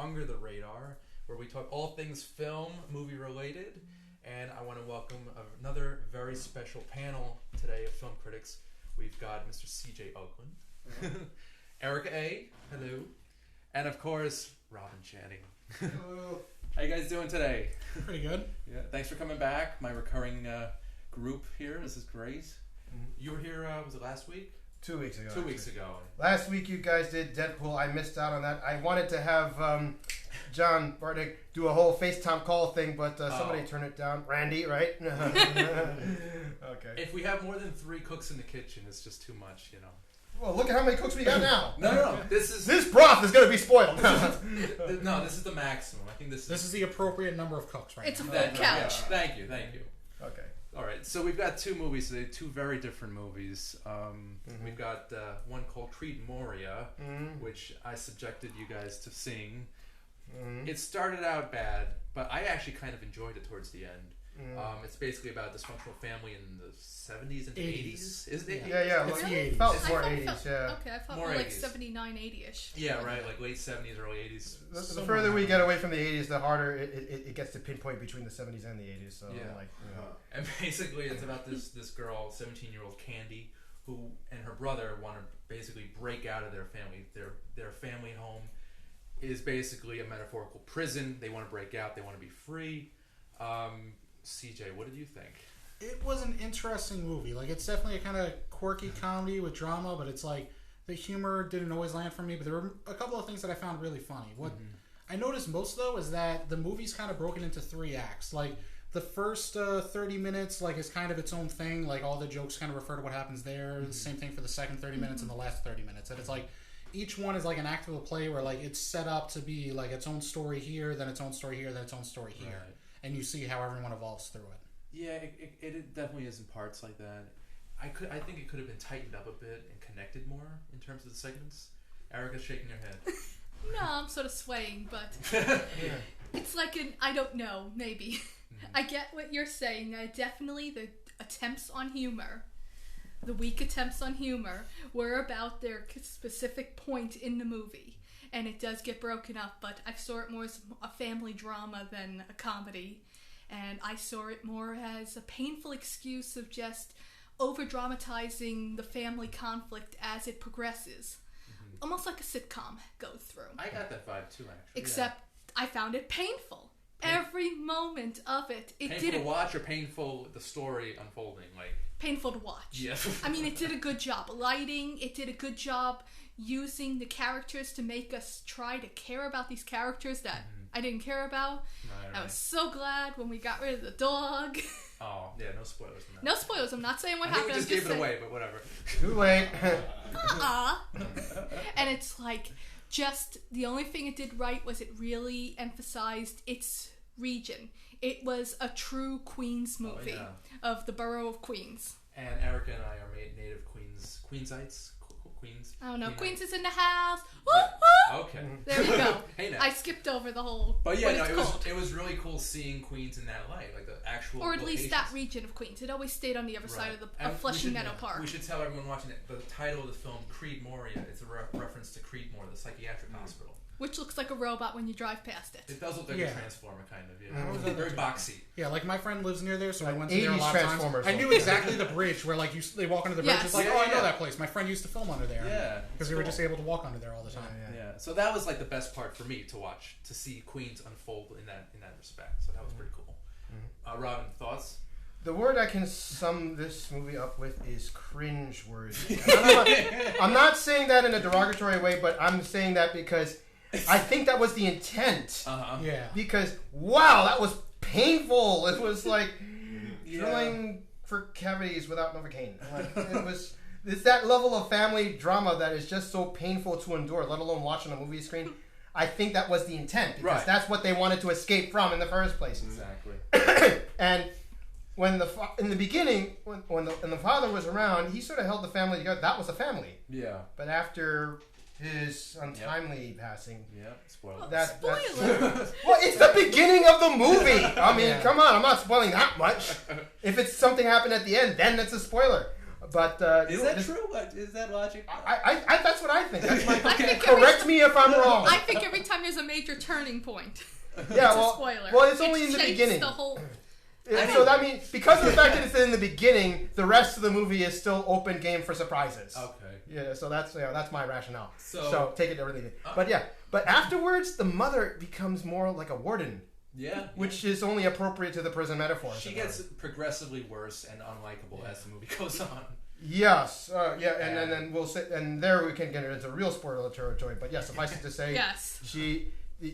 Under the Radar, where we talk all things film, movie related. And I want to welcome another very special panel today of film critics. We've got Mr. CJ Oakland, Ericka A, hello, and of course, Robin Channing. Hello. How you guys doing today? Pretty good. Yeah, thanks for coming back. My recurring group here. This is great. You were here, was it last week? 2 weeks ago. 2 weeks ago. Last week you guys did Deadpool. I missed out on that. I wanted to have John Bartek do a whole FaceTime call thing, but somebody turned it down. Randy, right? Okay. If we have more than 3 cooks in the kitchen, it's just too much, you know. Well, look at how many cooks we got now. No. This broth is going to be spoiled. No, this is the maximum. I think this is the appropriate number of cooks right now. It's a full couch. Yeah. Thank you. Okay. All right, so we've got 2 movies today, 2 very different movies. We've got one called Creedmoria, which I subjected you guys to seeing. It started out bad, but I actually kind of enjoyed it towards the end. It's basically about a dysfunctional family in the 70s and 80s. Is it? Yeah. It's Really? the 80s. Felt more 80s, yeah. Okay, I thought More more like 80s. 79, 80-ish. Yeah, right, like late 70s, early 80s. The further we get away from the 80s, the harder it gets to pinpoint between the 70s and the 80s. So, Yeah. And basically it's about this girl, 17-year-old Candy, who and her brother want to basically break out of their family. Their family home is basically a metaphorical prison. They want to break out. They want to be free. CJ, what did you think? It was an interesting movie. Like, it's definitely a kind of quirky comedy with drama, but it's like the humor didn't always land for me. But there were a couple of things that I found really funny. What I noticed most, though, is that the movie's kind of broken into 3 acts. Like, the first 30 minutes, like, is kind of its own thing. Like, all the jokes kind of refer to what happens there. The same thing for the second 30 minutes and the last 30 minutes. And it's like, each one is like an act of a play where, like, it's set up to be, like, its own story here, then its own story here, then its own story here. Right. And you see how everyone evolves through it. Yeah, it definitely is in parts like that. I think it could have been tightened up a bit and connected more in terms of the segments. Ericka's shaking her head. No, I'm sort of swaying, but it's like I don't know, maybe. I get what you're saying. Definitely the attempts on humor, the weak attempts on humor, were about their specific point in the movie. And it does get broken up, but I saw it more as a family drama than a comedy. And I saw it more as a painful excuse of just over-dramatizing the family conflict as it progresses. Almost like a sitcom goes through. I got that vibe too, actually. Except I found it painful. Every moment of it. Painful to watch or painful the story unfolding? Like painful to watch. Yeah. I mean, it did a good job lighting. It did a good job using the characters to make us try to care about these characters that I didn't care about. Right. I was so glad when we got rid of the dog. Oh, yeah, no spoilers. No spoilers. I'm not saying what I think happened. we just gave it away, but whatever. Too late. And it's like, just the only thing it did right was it really emphasized its region. It was a true Queens movie of the borough of Queens. And Ericka and I are native Queensites. Queens. I don't know. Queen Queens Night. is in the house. Yeah. Woo! Okay. There you go. Hey now. I skipped over the whole. But yeah, what it was really cool seeing Queens in that light, like the actual. Or at least that locations. region of Queens. It always stayed on the other side of the And Flushing Meadow Park. We should tell everyone watching it. The title of the film, Creedmoria, it's a reference to Creedmoor, the psychiatric hospital. Which looks like a robot when you drive past it. It does look like a transformer, kind of. Yeah, very boxy. Yeah, like my friend lives near there, so I went to 80s there a lot of Transformers. times. I knew exactly the bridge where, like, they walk under the bridge. Yes. It's like, Yeah, I yeah. know that place. My friend used to film under there. Yeah, because we were just able to walk under there all the time. Yeah. So that was like the best part for me to watch, to see Queens unfold in that respect. So that was pretty cool. Robin, thoughts? The word I can sum this movie up with is cringe-worthy. I'm not saying that in a derogatory way, but I'm saying that because I think that was the intent. Yeah. Because, wow, that was painful. It was like drilling for cavities without Novocaine. Like, it's that level of family drama that is just so painful to endure, let alone watching a movie screen. I think that was the intent, because that's what they wanted to escape from in the first place. Exactly. And when in the beginning, when the father was around, he sort of held the family together. That was a family. Yeah. But after his untimely passing. Yeah, spoiler. Spoiler. Well, it's the beginning of the movie. I mean, come on, I'm not spoiling that much. If it's something happened at the end, then it's a spoiler. But is that true? Is that logic? I that's what I think. That's my, okay. Correct me if I'm wrong. I think every time there's a major turning point, yeah, it's well, a spoiler. Well, it's only in the shapes beginning. The whole... So that means because of the fact that it's in the beginning, the rest of the movie is still open game for surprises. Okay. Yeah, so that's my rationale. So take it or leave it. But afterwards, the mother becomes more like a warden. Yeah. Which is only appropriate to the prison metaphor. She gets progressively worse and unlikable as the movie goes on. Yes, and then we'll say, and there we can get into real spoiler territory. But yes, suffice it to say, yes,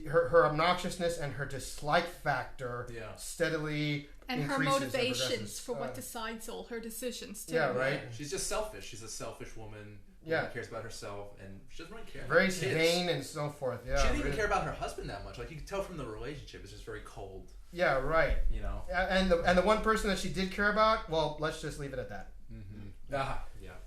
her obnoxiousness and her dislike factor steadily and her increases motivations for what decides all her decisions too. Yeah, right. She's just selfish. She's a selfish woman. Who cares about herself, and she doesn't really care. Very vain and so forth. Yeah, she didn't even care about her husband that much. Like you can tell from the relationship, it's just very cold. Yeah, right. You know, and the one person that she did care about, well, let's just leave it at that.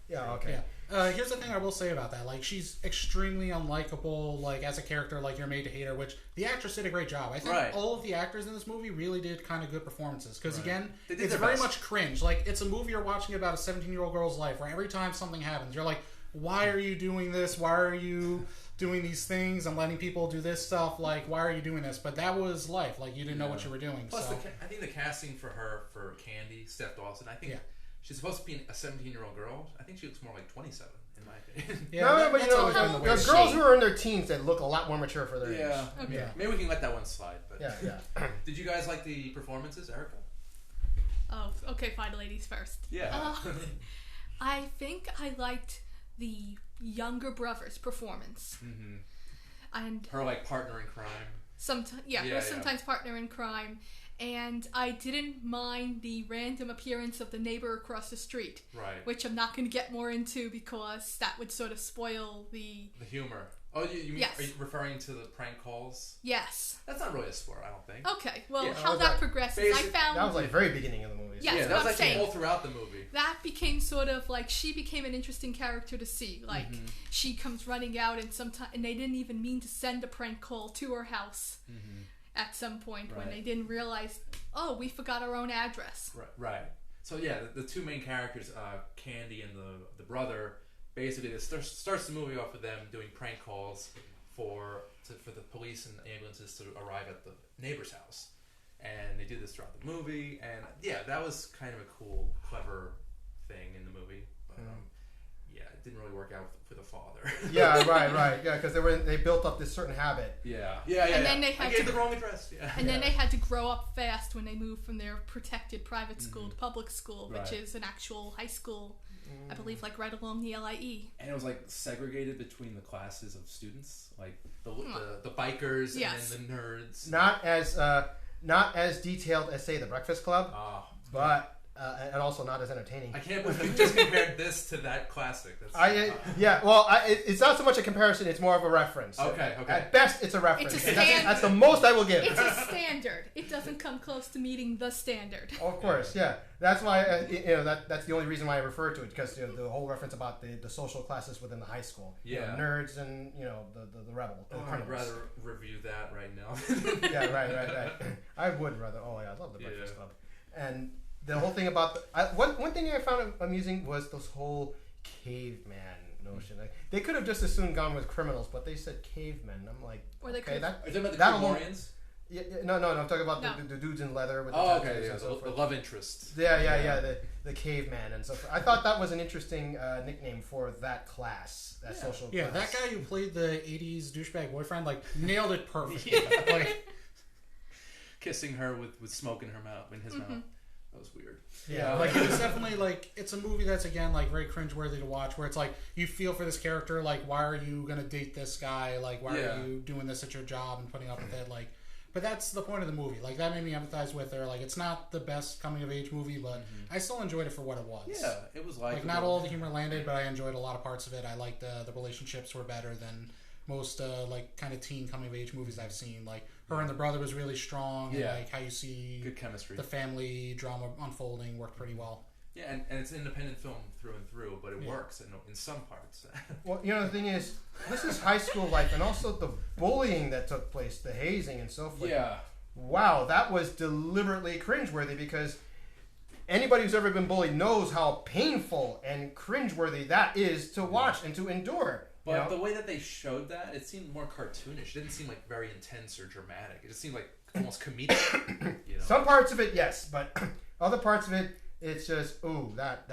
Yeah. Okay. Yeah. Here's the thing I will say about that. Like, she's extremely unlikable. Like, as a character, like you're made to hate her. Which the actress did a great job. I think all of the actors in this movie really did kind of good performances. Because again, it's very much cringe. Like, it's a movie you're watching about a 17-year-old girl's life, where every time something happens, you're like, why are you doing this? Why are you doing these things and letting people do this stuff? Like, why are you doing this? But that was life. Like, you didn't know what you were doing. Plus, so. I think the casting for her, for Candy, Steph Dawson, I think she's supposed to be a 17-year-old girl. I think she looks more like 27, in my opinion. But you know, the girls who are in their teens that look a lot more mature for their age. Okay. Yeah. Maybe we can let that one slide. But Did you guys like the performances, Ericka? Oh, okay, fine, ladies first. Yeah. I think I liked the younger brother's performance. Mm-hmm. And her like partner in crime. Sometimes partner in crime. And I didn't mind the random appearance of the neighbor across the street. Right. Which I'm not going to get more into because that would sort of spoil the humor. Oh, you mean, are you referring to the prank calls? Yes. That's not really a spoiler, I don't think. Okay, well, how that progresses, I found... That was like very beginning of the movie. Yes, that was actually all throughout the movie. That became sort of like, she became an interesting character to see. Like, she comes running out and they didn't even mean to send a prank call to her house at some point when they didn't realize, oh, we forgot our own address. Right. So yeah, the two main characters, Candy and the brother... Basically, it starts the movie off with them doing prank calls for the police and ambulances to arrive at the neighbor's house, and they do this throughout the movie. And that was kind of a cool, clever thing in the movie. But it didn't really work out for the father. Right. Yeah, because they built up this certain habit. Yeah. And then they had I gave the wrong address. Yeah. And then they had to grow up fast when they moved from their protected private school to public school, which is an actual high school. I believe, like right along the LIE. And it was like segregated between the classes of students, like the bikers and then the nerds. Not as detailed as say the Breakfast Club, but and also not as entertaining. I can't believe you just compared this to that classic. It's not so much a comparison; it's more of a reference. Okay. At best, it's a reference. It's a standard. That's the most I will give. It's a standard. It doesn't come close to meeting the standard. Of course, yeah. That's why that's the only reason why I refer to it, because the whole reference about the social classes within the high school. Nerds and the rebel. I'd rather review that right now. Right. I would rather. Oh yeah, I love the Breakfast Club. And the whole thing about one thing I found amusing was this whole caveman notion. Like, they could have just as soon gone with criminals, but they said cavemen. I'm like, are you talking about the Creedmorians? No. I'm talking about the dudes in leather with the tattoos and so forth. The love interest. The caveman and so forth. I thought that was an interesting nickname for that class, social class. Yeah, that guy who played the 80s douchebag boyfriend, like, nailed it perfectly. Like, kissing her with smoke in his mouth. That was weird. Yeah, like it was definitely like, it's a movie that's again like very cringeworthy to watch, where it's like you feel for this character, like why are you gonna date this guy? Like why are you doing this at your job and putting up with it? Like, but that's the point of the movie. Like that made me empathize with her. Like it's not the best coming of age movie, but I still enjoyed it for what it was. Yeah, it was like not all the humor landed, but I enjoyed a lot of parts of it. I liked the relationships were better than most like kind of teen coming of age movies I've seen. Like her and the brother was really strong. And, like how you see good chemistry. The family drama unfolding worked pretty well. Yeah, and it's an independent film through and through, but it works in some parts. Well, the thing is, this is high school life, and also the bullying that took place, the hazing and so forth. Yeah. Wow, that was deliberately cringeworthy because anybody who's ever been bullied knows how painful and cringeworthy that is to watch and to endure. But the way that they showed that, it seemed more cartoonish. It didn't seem like very intense or dramatic. It just seemed like almost comedic. Some parts of it, yes, but other parts of it, it's just, ooh, that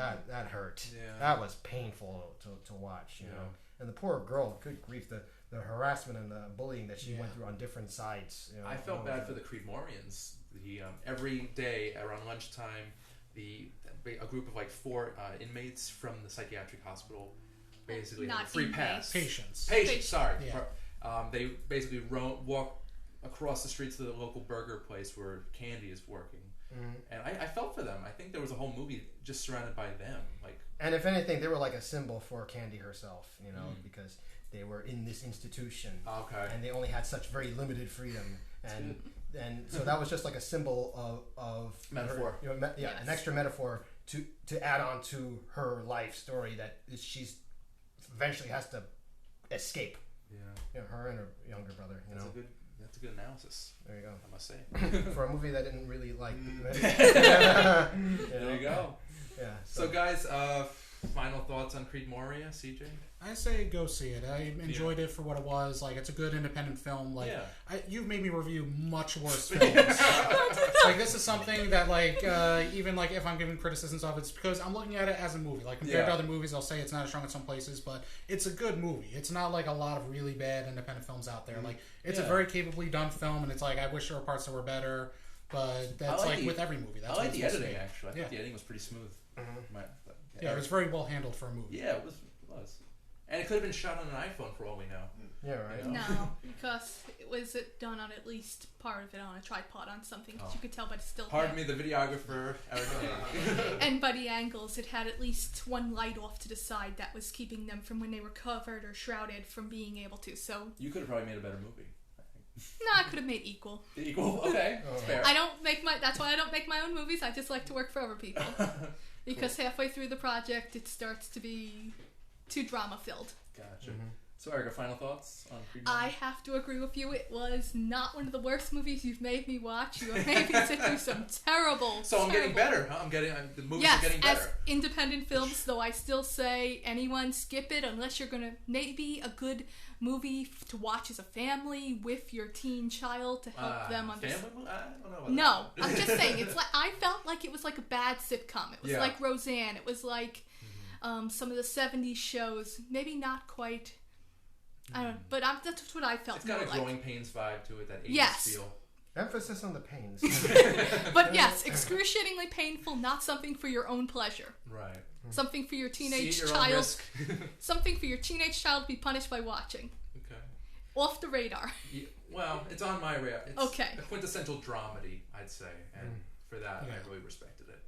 hurt. Yeah. That was painful to watch, you know. And the poor girl, good grief, the harassment and the bullying that she went through on different sides. You know, I felt bad for the Creedmorians. Every day around lunchtime, a group of like 4 inmates from the psychiatric hospital basically had a free pass. Patients, sorry. Yeah. They basically walk across the street to the local burger place where Candy is working. And I felt for them. I think there was a whole movie just surrounded by them. And if anything, they were like a symbol for Candy herself, you know, because they were in this institution. Okay. And they only had such very limited freedom. And so that was just like a symbol of metaphor. Her, an extra metaphor to add on to her life story that she's eventually has to escape. Yeah. You know, her and her younger brother, you know. That's a good analysis. There you go. I must say. For a movie that didn't really like. There you go. Yeah. So guys, final thoughts on Creedmoria, CJ? I say go see it. I enjoyed it for what it was. Like, it's a good independent film. Like, you've made me review much worse films. Like, this is something that, like, even like if I'm giving criticisms of, it's because I'm looking at it as a movie. Like, compared to other movies, I'll say it's not as strong in some places, but it's a good movie. It's not like a lot of really bad independent films out there. Like, it's a very capably done film, and it's like I wish there were parts that were better. But that's like with every movie. That's I like the editing actually. I think the editing was pretty smooth. Yeah, it was very well handled for a movie. Yeah, it was. And it could have been shot on an iPhone for all we know. Yeah, right. No, because it was done on at least part of it on a tripod on something. Because you could tell by the still. Pardon me, the videographer, Ericka A. And by the angles, it had at least one light off to the side that was keeping them from when they were covered or shrouded from being able to. So you could have probably made a better movie. No, I could have made equal. Equal? Okay. Fair. That's why I don't make my own movies. I just like to work for other people. Because halfway through the project, it starts to be too drama-filled. Gotcha. So, Ericka, final thoughts on Creedmoria? I have to agree with you. It was not one of the worst movies you've made me watch. You have made me sit through some terrible. So I'm getting better, huh? The movies are getting better. As independent films, though, I still say anyone skip it unless you're gonna maybe a good movie to watch as a family with your teen child to help them understand. Family? I don't know about that. I'm just saying. It's like I felt like it was like a bad sitcom. It was like Roseanne. It was like some of the '70s shows. Maybe not quite. I don't know, but that's what I felt. It's got a like. Growing Pains vibe to it, that 80s feel. Emphasis on the pains. But yes, excruciatingly painful, not something for your own pleasure. Right. Something for your teenage your child. Something for your teenage child to be punished by watching. Okay. Off the radar. Yeah, well, it's on my radar. It's okay. a quintessential dramedy, I'd say, and for that, I really respected it.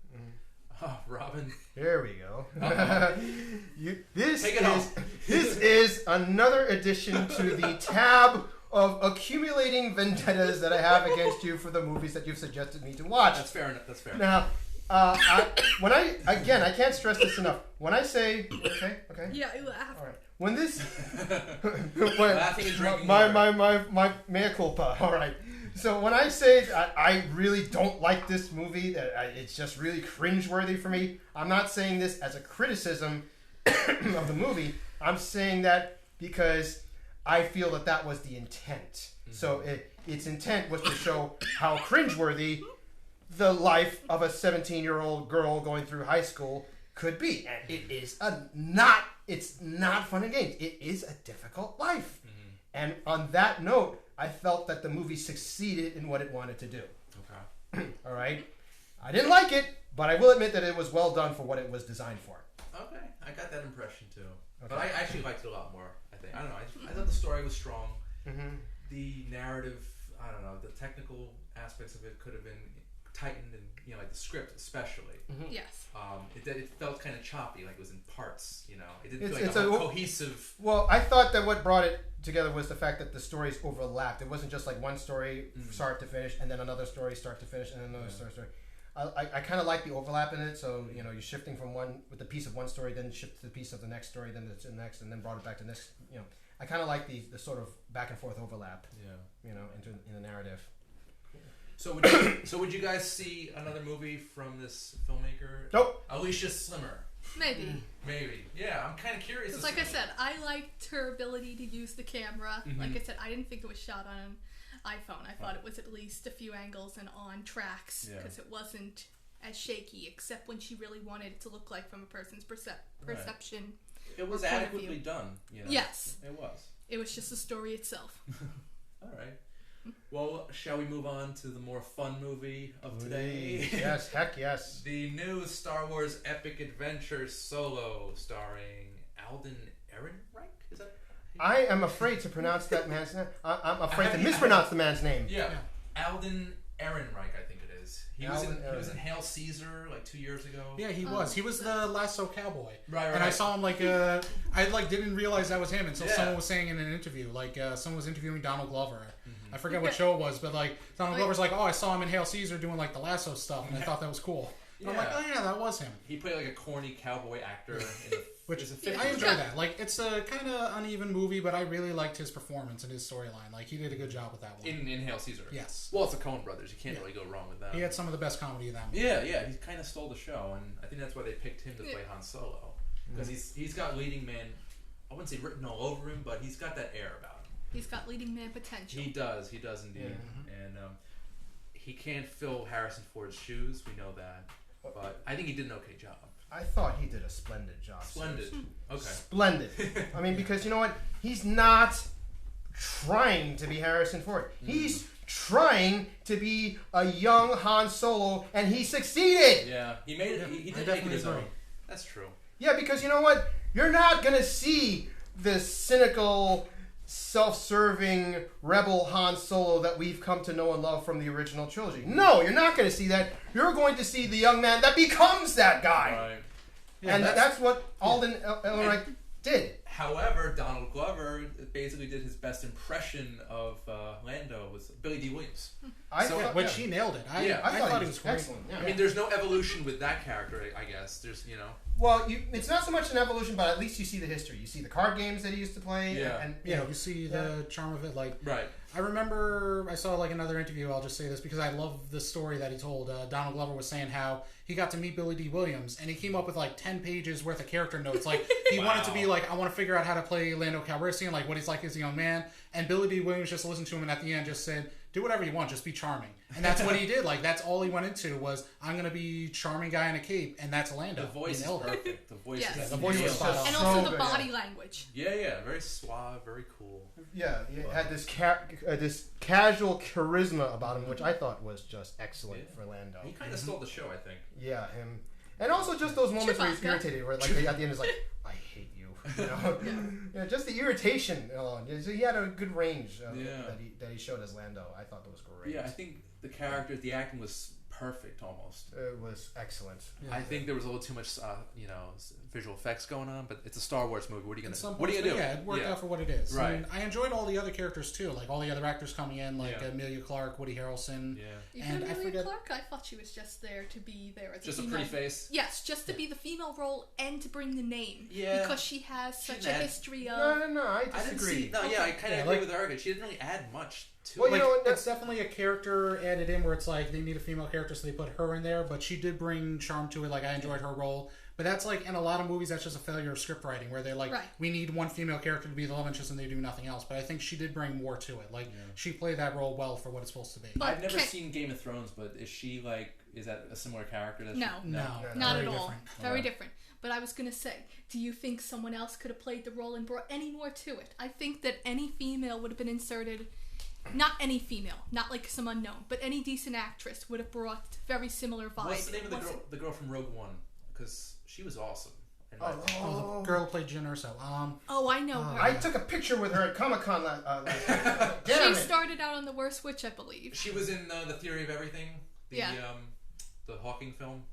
Oh, Robin. Here we go. This This is another addition to the tab of accumulating vendettas that I have against you for the movies that you've suggested me to watch. That's fair enough. That's fair. Now, I can't stress this enough. When I say, okay. Yeah, you laugh. All right. When this, laughing and drinking my mea culpa. All right. So when I say I really don't like this movie, that it's just really cringeworthy for me, I'm not saying this as a criticism of the movie. I'm saying that because I feel that was the intent. Mm-hmm. So its intent was to show how cringeworthy the life of a 17-year-old girl going through high school could be. And it is it's not fun and games. It is a difficult life. Mm-hmm. And on that note, I felt that the movie succeeded in what it wanted to do. Okay. All right. I didn't like it, but I will admit that it was well done for what it was designed for. Okay. I got that impression too. Okay. But I actually liked it a lot more, I think. I don't know. I thought the story was strong. Mm-hmm. The narrative, I don't know, the technical aspects of it could have been tightened, and like the script especially. Mm-hmm. Yes. It felt kind of choppy, like it was in parts. It didn't feel like a cohesive. Well, I thought that what brought it together was the fact that the stories overlapped. It wasn't just like one story start to finish, and then another story start to finish, and then another story. I kind of like the overlap in it. So you're shifting from one with the piece of one story, then shift to the piece of the next story, then to the next, and then brought it back to the next. I kind of like the sort of back and forth overlap. Yeah. In the narrative. So would you guys see another movie from this filmmaker? Nope. Alicia Slimmer. Maybe. Maybe. Yeah, I'm kind of curious. Because like I said, I liked her ability to use the camera. Mm-hmm. Like I said, I didn't think it was shot on an iPhone. I thought it was at least a few angles and on tracks because it wasn't as shaky, except when she really wanted it to look like from a person's perception. It was adequately done. You know? Yes. It was. It was just the story itself. All right. Well, shall we move on to the more fun movie of today? Yes, heck yes. The new Star Wars epic adventure Solo, starring Alden Ehrenreich. Is that? I am afraid to pronounce that man's name. I'm afraid to mispronounce the man's name. Yeah. Alden Ehrenreich, I think it is. He was in Hail Caesar like 2 years ago. Yeah, he was. He was the Lasso Cowboy. Right. And I saw him I didn't realize that was him until Yeah. someone was saying in an interview. Someone was interviewing Donald Glover. I forget what show it was, but Donald Glover's like, oh, I saw him in Hail Caesar doing the Lasso stuff, and I thought that was cool. And I'm like, oh yeah, that was him. He played like a corny cowboy actor. Which I enjoy that. It's a kind of uneven movie, but I really liked his performance and his storyline. He did a good job with that one. In Hail Caesar. Yes. Well, it's the Coen Brothers. You can't really go wrong with that. He had some of the best comedy in that movie. Yeah. He kind of stole the show, and I think that's why they picked him to play Han Solo. Because he's got leading man, I wouldn't say written all over him, but he's got that air about him. He's got leading man potential. He does indeed. Yeah. And he can't fill Harrison Ford's shoes, we know that. But I think he did an okay job. I thought he did a splendid job. Splendid. Okay. Splendid. I mean, because you know what? He's not trying to be Harrison Ford. He's trying to be a young Han Solo, and he succeeded. Yeah, he made it. He did make it his own. That's true. Yeah, because you know what? You're not going to see the cynical, self-serving rebel Han Solo that we've come to know and love from the original trilogy. No, you're not going to see that. You're going to see the young man that becomes that guy. Right. Yeah, and that's what Alden Ehrenreich did. However, Donald Glover basically did his best impression of Lando was Billy D. Williams. Which he nailed it. I thought he was great. Excellent. Yeah. I mean, there's no evolution with that character, I guess. There's, Well, it's not so much an evolution, but at least you see the history. You see the card games that he used to play. Yeah. And you see the charm of it. Right. I remember I saw another interview. I'll just say this because I love the story that he told. Donald Glover was saying how he got to meet Billy D. Williams, and he came up with 10 pages worth of character notes. He wanted to be I want to figure out how to play Lando Calrissian, what he's like as a young man. And Billy D. Williams just listened to him, and at the end just said, do whatever you want, just be charming. And that's what he did. That's all he went into was, I'm going to be charming guy in a cape, and that's Lando. The voice is perfect. The voice is the voice was spot on. And also So the good, body language. Yeah, very suave, very cool. Yeah, he had this this casual charisma about him, which I thought was just excellent for Lando. He kind of stole the show, I think. Yeah, him. And also just those moments where he's irritated, where at the end is I hate you. Yeah, just the irritation. So he had a good range that he showed as Lando. I thought that was great. Yeah, I think the acting was perfect almost. It was excellent. Yeah. I think there was a little too much, visual effects going on, but it's a Star Wars movie. What are you gonna do? Yeah, it worked out for what it is. Right. And I enjoyed all the other characters too, all the other actors coming in, Amelia Clarke, Woody Harrelson. Yeah. Even Amelia Clarke, I thought she was just there to be there as just a female. Just a pretty face. Yes, just to be the female role and to bring the name. Yeah. Because she has such a history of. No, I disagree. I kind of agree with Ericka. She didn't really add much to Well, it. It's definitely a character added in where it's they need a female character, so they put her in there. But she did bring charm to it. I enjoyed her role. But that's in a lot of movies, that's just a failure of script writing, where they're we need one female character to be the love interest, and they do nothing else. But I think she did bring more to it. She played that role well for what it's supposed to be. But I've never seen Game of Thrones, but is she is that a similar character? No, not at all. Different. Very different. But I was going to say, do you think someone else could have played the role and brought any more to it? I think that any female would have been inserted. Not any female, not some unknown, but any decent actress would have brought very similar vibes. What's the name of the girl from Rogue One? Because she was awesome. The girl who played Jyn Erso. I know her. I took a picture with her at Comic-Con last She started out on The Worst Witch, I believe. She was in The Theory of Everything, the Hawking film.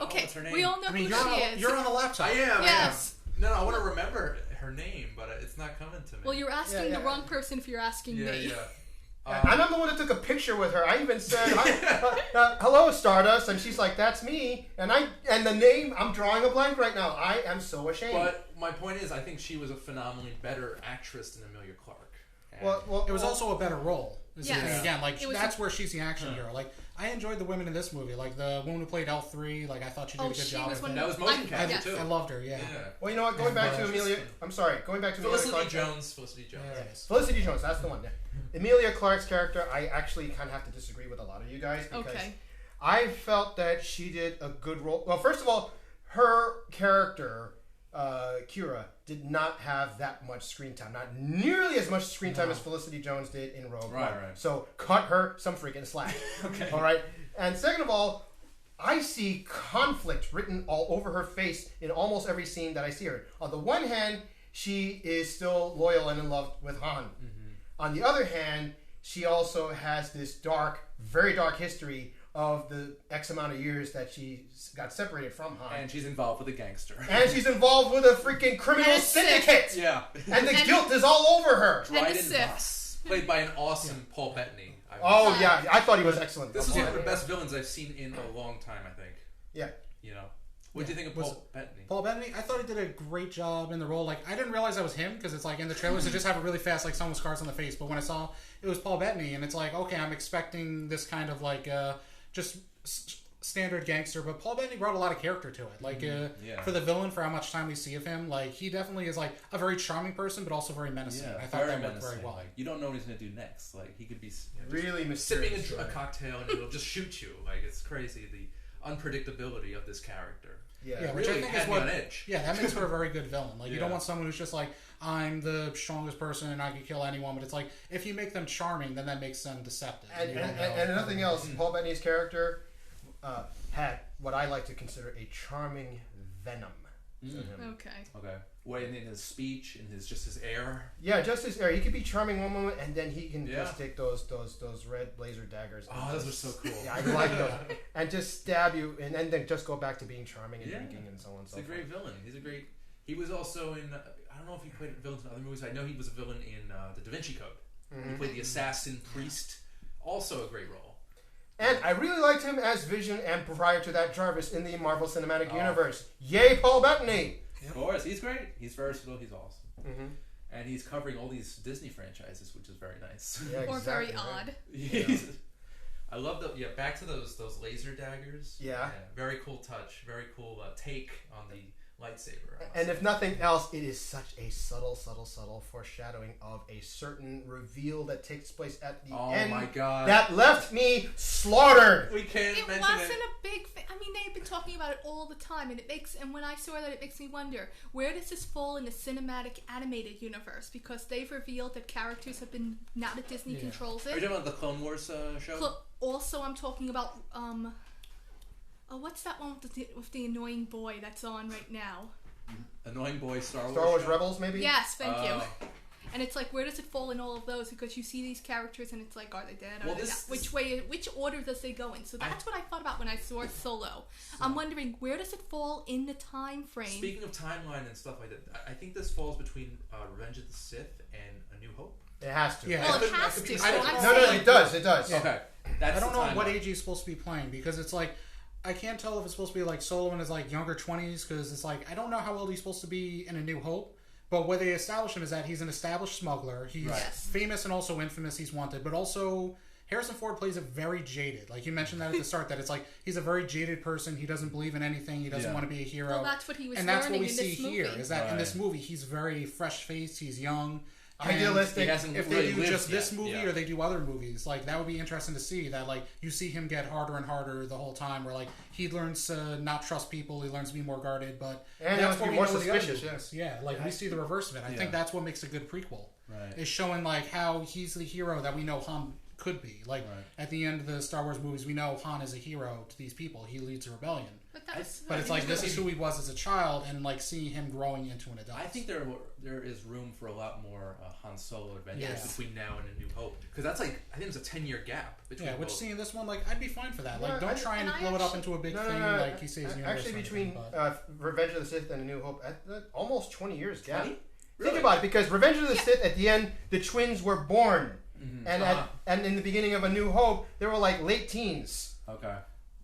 Okay, what's her name? We all know who she is. You're on the laptop. I am. Yes. No, I want to remember her name, but it's not coming to me. Well, you're asking the wrong person if you're asking me. And I'm the one that took a picture with her. I even said, "Hello, Stardust," and she's like, "That's me." And the name, I'm drawing a blank right now. I am so ashamed. But my point is, I think she was a phenomenally better actress than Amelia Clarke. Well, it was also a better role. Yes. Again, like It was that's where she's the action hero. Like I enjoyed the women in this movie. Like the woman who played L3. Like I thought she did a good job. That was motion capture too. I loved her. Yeah. Well, you know what? Going back to Amelia. I'm sorry. Going back to Felicity Amelia Jones. Felicity Jones. Yes. Felicity Jones. That's the one. Yeah. Emilia Clarke's character, I actually kind of have to disagree with a lot of you guys because I felt that she did a good role. Well, first of all, her character, Kira, did not have that much screen time. Not nearly as much screen time as Felicity Jones did in Rogue One. Right. So cut her some freaking slack. Okay. All right. And second of all, I see conflict written all over her face in almost every scene that I see her. On the one hand, she is still loyal and in love with Han. Mm-hmm. On the other hand, she also has this dark, very dark history of the X amount of years that she got separated from Han. And she's involved with a gangster. And she's involved with a freaking criminal syndicate. Yeah. And the guilt is all over her. Dryden Voss, played by an awesome Paul Bettany. Oh, yeah. I thought he was excellent. This is one of the best villains I've seen in a long time, I think. Yeah. You know. What do you think of Paul Bettany? Paul Bettany, I thought he did a great job in the role. Like, I didn't realize that was him because it's like in the trailers, it just have it really fast, like someone with scars on the face. But when I saw it was Paul Bettany, and it's like, okay, I'm expecting this kind of like just standard gangster. But Paul Bettany brought a lot of character to it. Like, for the villain, for how much time we see of him, like he definitely is like a very charming person, but also very menacing. I thought that worked very well. Like, you don't know what he's gonna do next. Like he could be really sipping a cocktail and he'll just shoot you. Like it's crazy the unpredictability of this character. Yeah, which really I think had is me what. on edge. Yeah, that makes her a very good villain. Like you don't want someone who's just like I'm the strongest person and I can kill anyone. But it's like if you make them charming, then that makes them deceptive. And nothing else. Paul Bettany's character had what I like to consider a charming venom. Okay. What in his speech, in his air. Yeah, just his air. He could be charming one moment, and then he can just take those red laser daggers. Oh, those are so cool. Yeah, I like those. And just stab you, and then just go back to being charming and drinking and so on and so forth. He's a great villain. He was also in. I don't know if he played villains in other movies. I know he was a villain in the Da Vinci Code. Mm-hmm. He played the assassin priest. Also a great role. And I really liked him as Vision and prior to that Jarvis in the Marvel Cinematic Universe. Yay, Paul Bettany! Of course, he's great. He's versatile. He's awesome. Mm-hmm. And he's covering all these Disney franchises, which is very nice. Yeah, or very odd. Yeah. I love back to those laser daggers. Yeah. Very cool touch. Very cool take on the lightsaber. And if nothing else, it is such a subtle foreshadowing of a certain reveal that takes place at the end. Oh my god. That left me slaughtered. We can't mention it. It wasn't a big thing. I mean, they've been talking about it all the time, and when I saw that, it makes me wonder, where does this fall in the cinematic animated universe? Because they've revealed that characters have been, now that Disney controls it. Are you talking about the Clone Wars show? Also, I'm talking about, what's that one with the annoying boy that's on right now? Annoying boy Star Wars show? Rebels, maybe? Yes, thank you. And it's like, where does it fall in all of those? Because you see these characters, and it's like, are they dead? Are they not? Which order does they go in? So that's what I thought about when I saw Solo. I'm wondering, where does it fall in the time frame? Speaking of timeline and stuff like that, I think this falls between Revenge of the Sith and A New Hope. It has to. Yeah. Well, it has to. No, it does. It does. Yeah. Okay. That's I don't know what age he's supposed to be playing because it's like I can't tell if it's supposed to be like Solo in his like younger 20s because it's like I don't know how old he's supposed to be in A New Hope. But what they establish him is that he's an established smuggler. He's famous and also infamous. He's wanted, but also Harrison Ford plays it very jaded. Like you mentioned that at the start, that it's like he's a very jaded person. He doesn't believe in anything. He doesn't want to be a hero. Well, that's what he was and that's what we in see this here. movie. Is that in this movie he's very fresh faced. He's young. Idealistic. If they do just this movie or they do other movies, like that would be interesting to see. That like you see him get harder and harder the whole time. Where like he learns to not trust people, he learns to be more guarded. But and that's what be we more know suspicious. Yes, like we see the reverse of it. I think that's what makes a good prequel. Right. Is showing like how he's the hero that we know Han could be. Like at the end of the Star Wars movies, we know Han is a hero to these people. He leads a rebellion. But it's like this is who he was as a child, and like seeing him growing into an adult. I think there is room for a lot more Han Solo adventures between now and A New Hope, because that's like I think there's a 10-year gap between. Which seeing this one, like I'd be fine for that. Like don't try and blow it up into a big thing like he says. Actually, between Revenge of the Sith and A New Hope, almost 20 years gap. 20? Really? Think about it, because Revenge of the Sith at the end, the twins were born, and in the beginning of A New Hope, they were like late teens. Okay.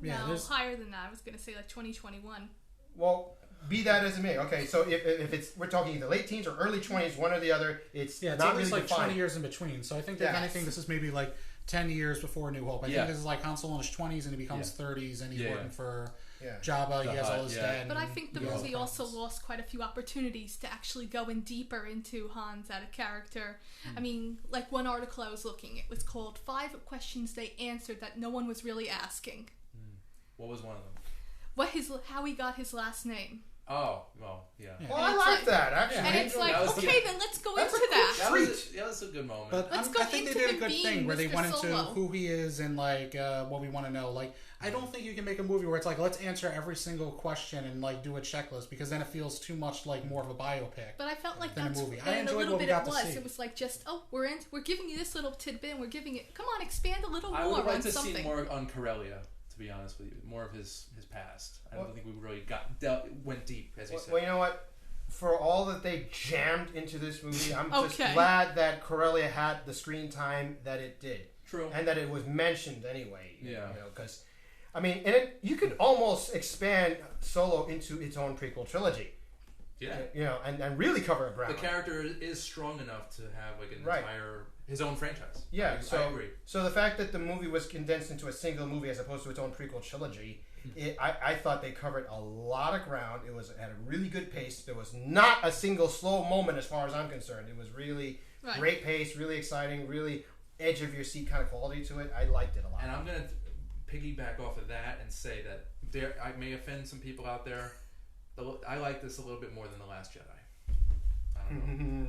No, higher than that. I was going to say like 2021. Well, be that as it may. Okay, so if it's we're talking either late teens or early 20s, one or the other, it's it's not at least really like defined. 20 years in between. So I think that if anything, this is maybe like 10 years before New Hope. I think this is like Han Solo in his 20s and he becomes 30s and he's working for Jabba. He has all his dad. But I think the movie also lost quite a few opportunities to actually go in deeper into Han's as a character. I mean, like one article I was looking, it was called 5 Questions They Answered That No One Was Really Asking. What was one of them? How he got his last name. Oh, well, yeah. Well, I like that, actually. And it's like, then let's go into that. That was a good moment. But Let's go I think into they did a him good being thing where they Mr. went into Solo. who he is and like what we want to know. Like, I don't think you can make a movie where it's like, let's answer every single question and like do a checklist, because then it feels too much like more of a biopic. But I felt like than a that's movie. I and a enjoyed little what we bit got it to was. see. It was like just we're giving you this little tidbit and we're giving it. Come on, expand a little I more would like on to something. see more on Corellia, to be honest with you. More of his past. I don't think we really went deep, as you said. Well, you know what? For all that they jammed into this movie, I'm just Okay. glad that Corellia had the screen time that it did. True. And that it was mentioned anyway. Yeah. You know, because, I mean, you could almost expand Solo into its own prequel trilogy. Yeah. You know, and really cover a ground. The character is strong enough to have like an Right. entire his own franchise. Yeah, I so agree. So the fact that the movie was condensed into a single movie as opposed to its own prequel trilogy, I thought they covered a lot of ground. It was at a really good pace. There was not a single slow moment as far as I'm concerned. It was really great pace, really exciting, really edge of your seat kind of quality to it. I liked it a lot. And I'm gonna piggyback off of that and say that I may offend some people out there. I like this a little bit more than The Last Jedi. I don't know.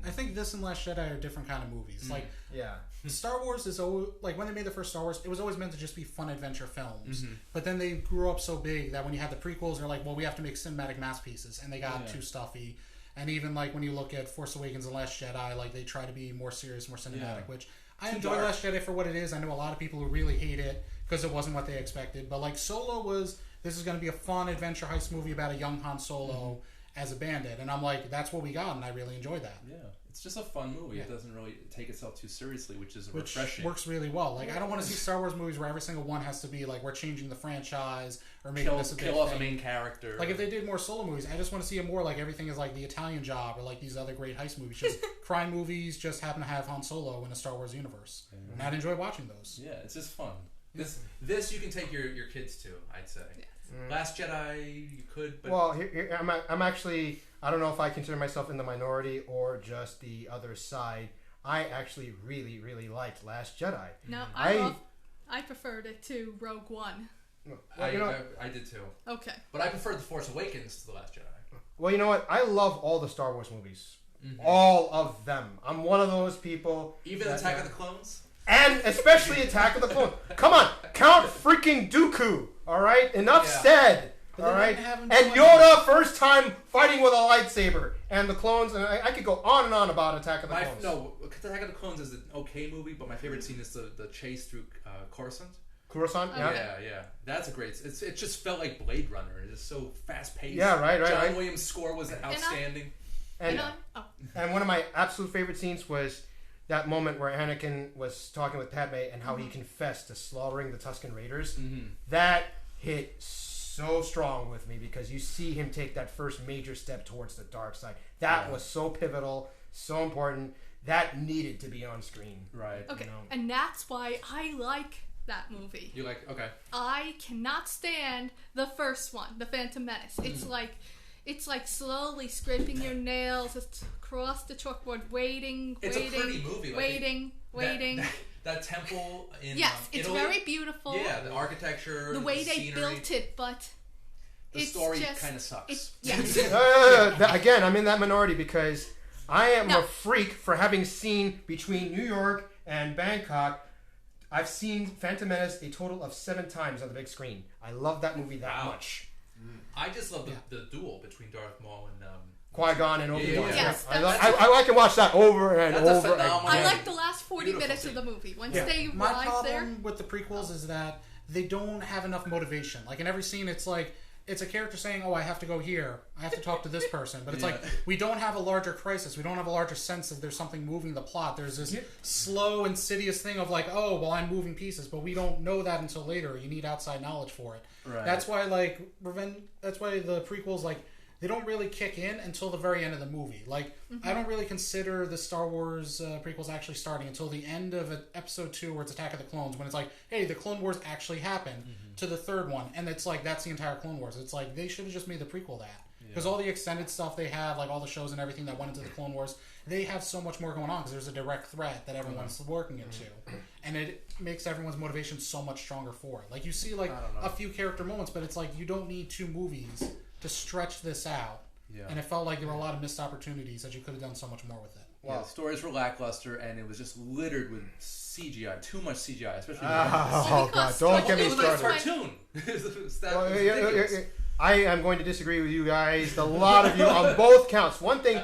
I think this and Last Jedi are different kind of movies. Like, yeah. Star Wars is always, like, when they made the first Star Wars, it was always meant to just be fun adventure films. But then they grew up so big that when you had the prequels, they're like, well, we have to make cinematic masterpieces, and they got too stuffy. And even like when you look at Force Awakens and Last Jedi, like they try to be more serious, more cinematic. Which I enjoy Last Jedi for what it is. I know a lot of people who really hate it because it wasn't what they expected. But like Solo was, this is going to be a fun adventure heist movie about a young Han Solo as a bandit, and I'm like, that's what we got, and I really enjoyed that. Yeah, it's just a fun movie. It doesn't really take itself too seriously, which refreshing. Works really well. Like, I don't want to see Star Wars movies where every single one has to be like, we're changing the franchise or making this a big kill off thing. a main character. Like, if they did more solo movies, I just want to see it more like everything is like The Italian Job or like these other great heist movies. Just crime movies just happen to have Han Solo in a Star Wars universe. And I'd enjoy watching those. Yeah, it's just fun. This you can take your kids to, I'd say. Yes. Last Jedi, you could, but... Well, here, I'm actually... I don't know if I consider myself in the minority or just the other side. I actually really, really liked Last Jedi. No, I preferred it to Rogue One. Well, I did too. Okay. But I preferred The Force Awakens to The Last Jedi. Well, you know what? I love all the Star Wars movies. All of them. I'm one of those people... Even Attack of the Clones? And especially Attack of the Clones. Come on, Count freaking Dooku. All right, enough said. All right, and Yoda first time fighting with a lightsaber, and the clones, and I could go on and on about Attack of the Clones. No, Attack of the Clones is an okay movie, but my favorite scene is the chase through Coruscant. Coruscant, yeah. Yeah, that's a great. It just felt like Blade Runner. It's just so fast paced. Yeah, right. John Williams' score was outstanding. And one of my absolute favorite scenes was that moment where Anakin was talking with Padme and how he confessed to slaughtering the Tusken Raiders. That hit so strong with me because you see him take that first major step towards the dark side. That was so pivotal, so important. That needed to be on screen. Right. Okay, and that's why I like that movie. You like, okay. I cannot stand the first one, The Phantom Menace. It's like slowly scraping your nails across the chalkboard, waiting. It's a pretty movie. Waiting. That temple in it's Italy, very beautiful. Yeah, the architecture, the way they scenery. built it, but the story kind of sucks. Again, I'm in that minority because I am a freak for having seen between New York and Bangkok. I've seen Phantom Menace a total of 7 times on the big screen. I love that movie that much. I just love the duel between Darth Maul and Qui-Gon and Obi-Wan. Yes, I can watch that over and over again. I like the last 40 minutes of the movie. Once they My arrive problem there... with the prequels is that they don't have enough motivation. Like in every scene, it's like it's a character saying, "Oh, I have to go here. I have to talk to this person." But it's like we don't have a larger crisis. We don't have a larger sense that there's something moving the plot. There's this slow, insidious thing of like, "Oh, well, I'm moving pieces," but we don't know that until later. You need outside knowledge for it. Right. That's why That's why the prequels they don't really kick in until the very end of the movie. Like, I don't really consider the Star Wars prequels actually starting until the end of Episode 2, where it's Attack of the Clones, when it's like, hey, the Clone Wars actually happened, to the third one. And it's like, that's the entire Clone Wars. It's like, they should have just made the prequel that. Because all the extended stuff they had, like all the shows and everything that went into the Clone Wars, they have so much more going on because there's a direct threat that everyone's working into. And it makes everyone's motivation so much stronger for it. Like, you see, like, a few character moments, but it's like, you don't need 2 movies to stretch this out. And it felt like there were a lot of missed opportunities that you could have done so much more with it. Wow. The stories were lackluster, and it was just littered with CGI. Too much CGI, especially. God! Don't get me started. Cartoon. I am going to disagree with you guys, a lot of you, on both counts. One thing,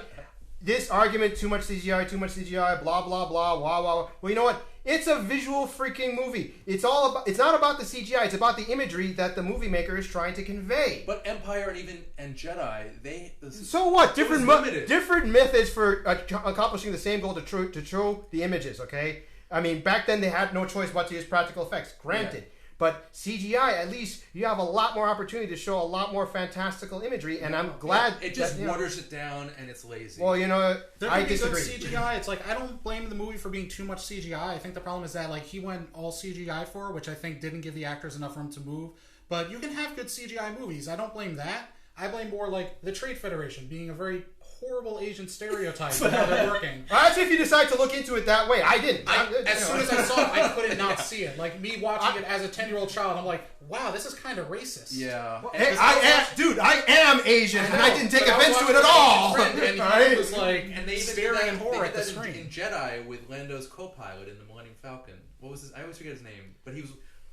this argument, too much CGI, blah blah blah, wah wah. Well, you know what? It's a visual freaking movie. It's not about the CGI. It's about the imagery that the movie maker is trying to convey. But Empire and Jedi, so what? Different methods for accomplishing the same goal to show the images. Okay, I mean, back then they had no choice but to use practical effects. Granted. Yeah. But CGI, at least, you have a lot more opportunity to show a lot more fantastical imagery, and I'm glad... It just waters it down, and it's lazy. Well, I disagree. Good CGI. It's like, I don't blame the movie for being too much CGI. I think the problem is that, like, he went all CGI for, which I think didn't give the actors enough room to move. But you can have good CGI movies. I don't blame that. I blame more, like, the Trade Federation being a very horrible Asian stereotype of how they're working. That's if you decide to look into it that way. I didn't. As soon as I saw it, I couldn't not see it. Like, me watching it as a 10-year-old child, I'm like, wow, this is kind of racist. Yeah. Well, I am Asian, and I didn't take offense to it at all. And he was like, and they even staring in horror at the screen. In Jedi with Lando's co-pilot in the Millennium Falcon. What was his? I always forget his name, but he was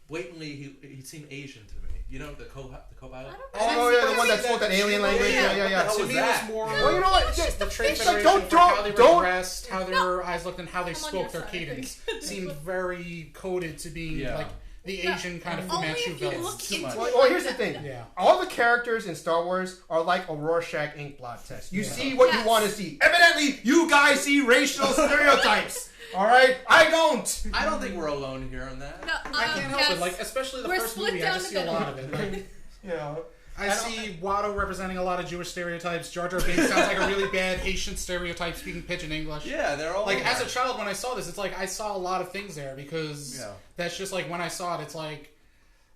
blatantly he seemed Asian to me. You know, the co-pilot? Oh, yeah, the one that spoke that alien language. Yeah. To me, it was more... Well, you know what? The Trade Federation, how they were dressed, how their eyes looked, and how they spoke, their cadence seemed very coded to being like the Asian kind of Fu Manchu villains. Well, here's the thing. All the characters in Star Wars are like a Rorschach ink blot test. You see what you want to see. Evidently, you guys see racial stereotypes. All right, I don't. I don't think we're alone here on that. No, I can't help it. Like, especially the first movie, I just see a lot of it. Like, I see Watto representing a lot of Jewish stereotypes. Jar Jar Binks sounds like a really bad Haitian stereotype speaking pidgin English. Yeah, they're all like as a child when I saw this, it's like I saw a lot of things there because that's just like when I saw it, it's like.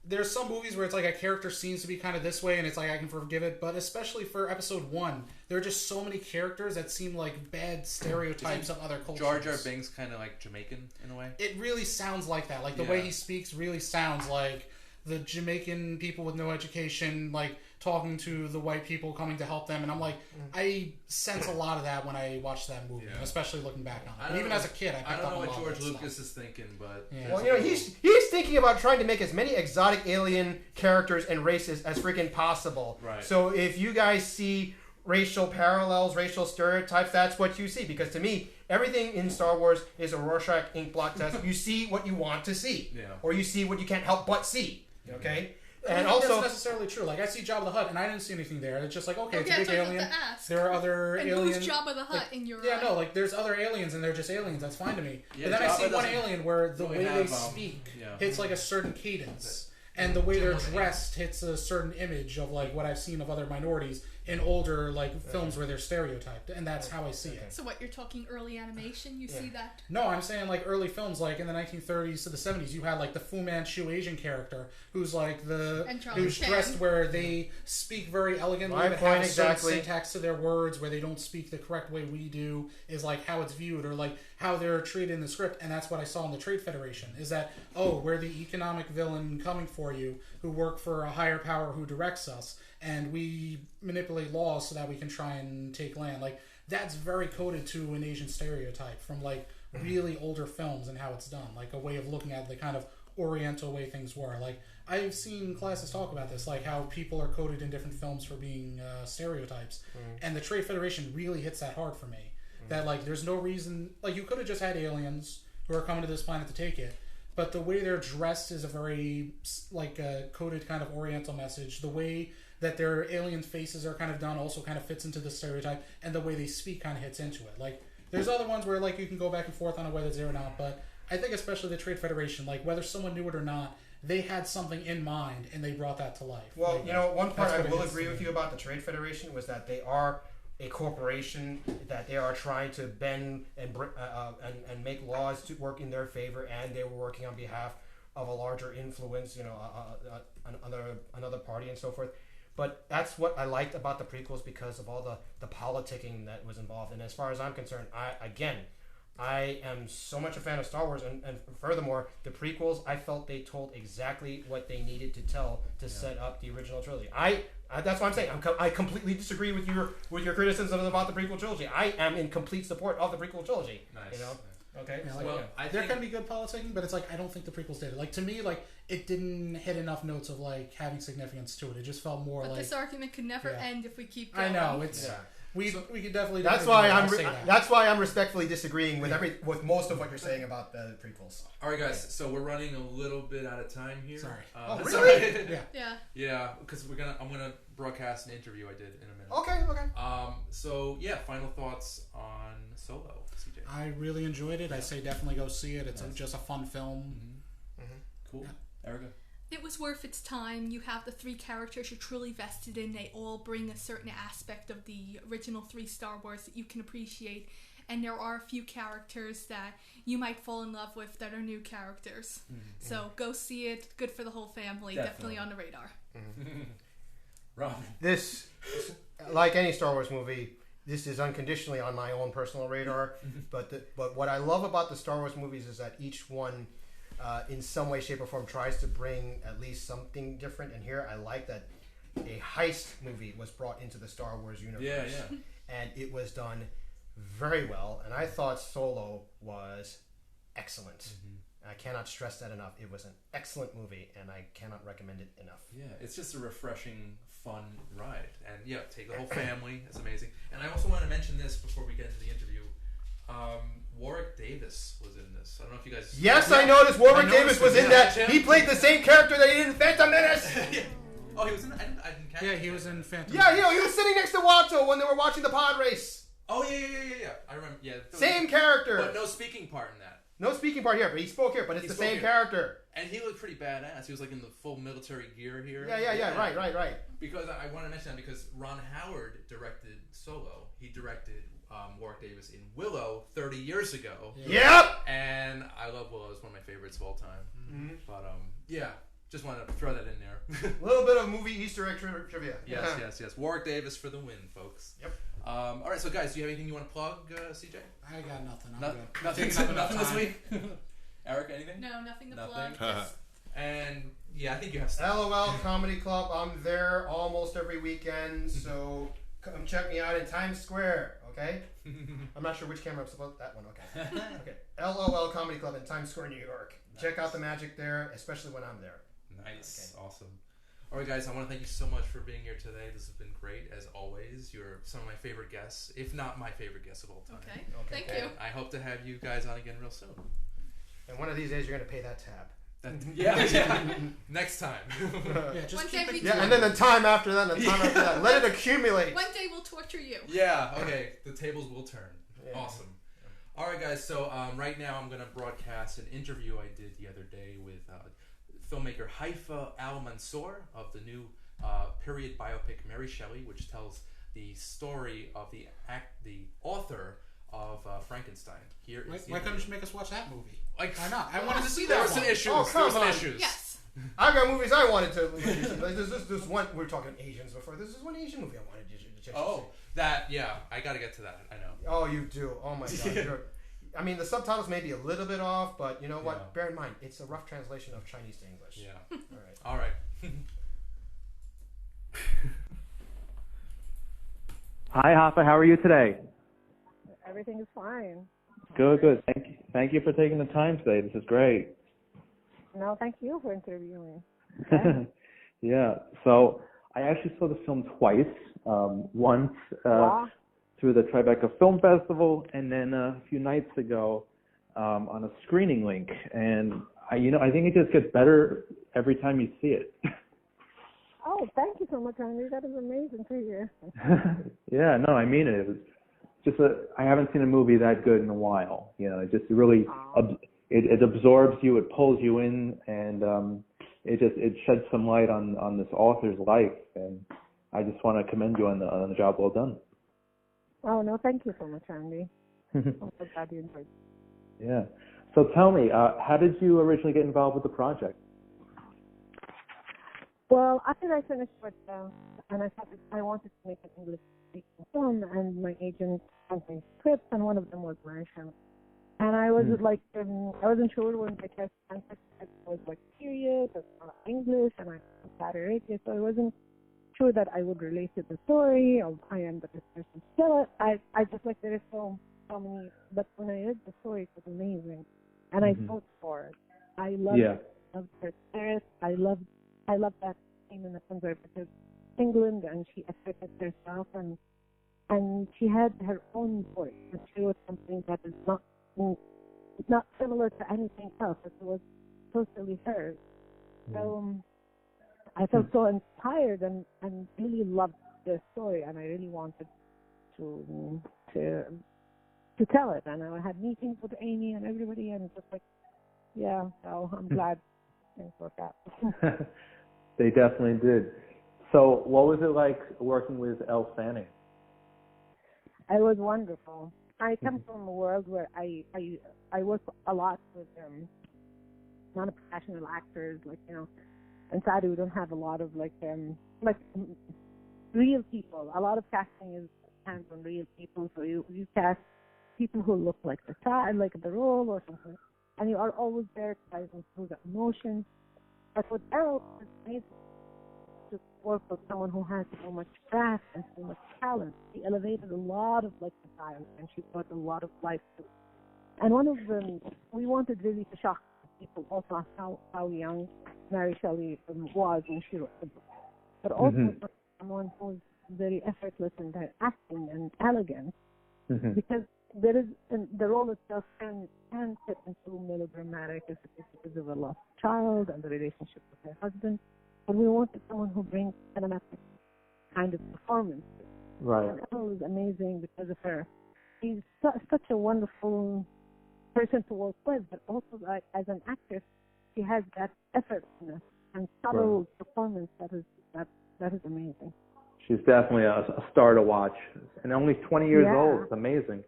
There's some movies where it's like a character seems to be kind of this way and it's like I can forgive it, but especially for episode 1, there are just so many characters that seem like bad stereotypes of other cultures. Jar Jar Binks kind of like Jamaican in a way? It really sounds like that. Like the way he speaks really sounds like the Jamaican people with no education, like talking to the white people coming to help them, and I'm like, I sense a lot of that when I watch that movie, especially looking back on it. But even as a kid, I don't know what George Lucas is thinking, but well, you know, he's thinking about trying to make as many exotic alien characters and races as freaking possible. Right. So if you guys see racial parallels, racial stereotypes, that's what you see. Because to me, everything in Star Wars is a Rorschach ink blot test. You see what you want to see, or you see what you can't help but see. Okay. And also, that's necessarily true. Like, I see Jabba the Hutt, and I didn't see anything there. It's just like, okay, it's a big alien. There are other aliens. Who's Jabba the Hutt in your eye? No, like, there's other aliens, and they're just aliens. That's fine to me. But then I see one alien where the way they speak hits, like, a certain cadence. And the way they're dressed hits a certain image of, like, what I've seen of other minorities in older, like, films where they're stereotyped. And that's how I see it. So what, you're talking early animation? You see that? No, I'm saying, like, early films, like, in the 1930s to the 70s, you had, like, the Fu Manchu Asian character who's, like, who's dressed where they speak very elegantly, but have a certain syntax to their words, where they don't speak the correct way we do, is, like, how it's viewed, or, like, how they're treated in the script. And that's what I saw in the Trade Federation, is that, oh, we're the economic villain coming for you, who work for a higher power who directs us, and we manipulate laws so that we can try and take land. Like, that's very coded to an Asian stereotype from, like, really older films and how it's done. Like, a way of looking at the kind of oriental way things were. Like, I've seen classes talk about this, like how people are coded in different films for being stereotypes. And the Trade Federation really hits that hard for me. That, like, there's no reason... Like, you could have just had aliens who are coming to this planet to take it, but the way they're dressed is a very, like, a coded kind of oriental message. The way that their alien faces are kind of done also kind of fits into the stereotype, and the way they speak kind of hits into it. Like, there's other ones where, like, you can go back and forth on whether it's there or not, but I think especially the Trade Federation, like, whether someone knew it or not, they had something in mind, and they brought that to life. Well, like, you know, one part I will agree agree with you about the Trade Federation was that they are a corporation, that they are trying to bend and make laws to work in their favor, and they were working on behalf of a larger influence, you know, another party and so forth. But that's what I liked about the prequels because of all the politicking that was involved. And as far as I'm concerned, I am so much a fan of Star Wars, and furthermore, the prequels, I felt they told exactly what they needed to tell to set up the original trilogy. That's what I'm saying. I completely disagree with your criticisms about the prequel trilogy. I am in complete support of the prequel trilogy. Nice. You know? Okay. Yeah, like, well, there can be good politicking, but it's like I don't think the prequels did it. Like, to me, like, it didn't hit enough notes of like having significance to it. It just felt more But like this argument could never end if we keep I going. know it's. Yeah. We could definitely. That's why I'm respectfully disagreeing with most of what you're saying about the prequels. All right, guys. So we're running a little bit out of time here. Sorry. Really? Yeah. Because I'm gonna broadcast an interview I did in a minute. Okay. So yeah, final thoughts on Solo, CJ. I really enjoyed it. I say definitely go see it. It's just a fun film. Cool. Yeah. Ericka. It was worth its time. You have the 3 characters you're truly vested in. They all bring a certain aspect of the original 3 Star Wars that you can appreciate. And there are a few characters that you might fall in love with that are new characters. So go see it. Good for the whole family. Definitely on the radar. Rob. This, like any Star Wars movie, this is unconditionally on my own personal radar. But what I love about the Star Wars movies is that each one, in some way, shape, or form, tries to bring at least something different. And here, I like that a heist movie was brought into the Star Wars universe. Yeah. And it was done very well. And I thought Solo was excellent. I cannot stress that enough. It was an excellent movie, and I cannot recommend it enough. Yeah, it's just a refreshing, fun ride. And yeah, take the whole family. It's amazing. And I also want to mention this before we get into the interview. Warwick Davis was in this. I don't know if you guys... Yes, I noticed Warwick Davis was in that. He played the same character that he did in Phantom Menace. Oh, he was in... I didn't catch Yeah, it. he was in Phantom. Yeah, he was sitting next to Watto when they were watching the pod race. Oh, yeah. I remember. Yeah. Same character. But no speaking part in that. No speaking part here, but he spoke here, but it's the same character. And he looked pretty badass. He was like in the full military gear here. Yeah. Right. Because I want to mention that because Ron Howard directed Solo. He directed Warwick Davis in Willow 30 years ago. Yep. And I love Willow. It's one of my favorites of all time. But yeah, just wanted to throw that in there. A little bit of movie Easter egg trivia. Yes. Warwick Davis for the win, folks. Yep. All right, so guys, do you have anything you want to plug, CJ? I got nothing. I'm Nothing. Nothing this week. Eric, anything? No, nothing to plug. And yeah, I think you have stuff. LOL Comedy Club. I'm there almost every weekend, so come check me out in Times Square. Okay. I'm not sure which camera I'm supposed. That one. Okay. Okay. LOL Comedy Club in Times Square, New York. Nice. Check out the magic there, especially when I'm there. Nice. Okay. Awesome. All right, guys, I want to thank you so much for being here today. This has been great, as always. You're some of my favorite guests, if not my favorite guest of all time. Okay. Thank you. I hope to have you guys on again real soon. And one of these days, you're going to pay that tab. Yeah. Next time. And then the time after that, and the time after that. Let it accumulate. One day we'll torture you. Yeah, okay. The tables will turn. Yeah. Awesome. All right, guys. So right now I'm going to broadcast an interview I did the other day with filmmaker Haifaa Al-Mansour of the new period biopic Mary Shelley, which tells the story of the author of Frankenstein. Why couldn't you make us watch that movie? Why not? I wanted to see that. There were some issues. Oh, come on. Yes. I've got movies I wanted to. Like there's one. We were talking Asians before. This is one Asian movie I wanted to check. Oh, that. Yeah, I got to get to that. I know. Oh, you do. Oh my God. I mean, the subtitles may be a little bit off, but you know what? Yeah. Bear in mind, it's a rough translation of Chinese to English. Yeah. All right. Hi, Haifaa. How are you today? Everything is fine. Good. Thank you for taking the time today. This is great. No, thank you for interviewing. Okay. Yeah. So I actually saw the film twice. Once through the Tribeca Film Festival, and then a few nights ago on a screening link. And I think it just gets better every time you see it. Oh, thank you so much, Andy. That is amazing to hear. Yeah, no, I mean it. It was just I haven't seen a movie that good in a while. You know, it just really it absorbs you, it pulls you in, and it sheds some light on this author's life. And I just want to commend you on the job well done. Oh, no, thank you so much, Andy. I'm so glad you enjoyed it. Yeah. So tell me, how did you originally get involved with the project? Well, after I finished with and I thought that I wanted to make an English-speaking film, and my agent sent me scripts, and one of them was Marisha. And I was like, I wasn't sure when the test was like serious or English, and I was Saudi Arabia, so I wasn't sure that I would relate to the story, or I am the best person to tell it. I just like, there is so many, but when I read the story, it was amazing, and I voted for it. I loved her spirit. I love that scene in the conservative England, and she accepted herself, and she had her own voice, and she was something that is not similar to anything else. It was totally hers. So I felt so inspired and really loved the story, and I really wanted to tell it. And I had meetings with Amy and everybody, and just like, yeah. So I'm glad things worked out. They definitely did. So what was it like working with Elle Fanning? It was wonderful. I come from a world where I work a lot with non-professional actors, like, you know. In Saudi, we don't have a lot of like real people. A lot of casting is hands on real people, so you cast people who look like the child, like the role or something, and you are always there to guide them through the emotions. But with Elle, it's amazing to work with someone who has so much craft and so much talent. She elevated a lot of like the child, and she brought a lot of life to it. And one of them, we wanted really to shock people also how young Mary Shelley was when she wrote the book, but also for someone who's very effortless in their acting and elegance, because there is the role itself can fit into melodramatic if it is because of a lost child and the relationship with her husband, but we wanted someone who brings cinematic kind of performance. Right. And Elle was amazing because of her. She's such a wonderful person to work with, but also like, as an actress, she has that effortlessness and subtle performance that is amazing. She's definitely a star to watch, and only 20 years old. It's amazing.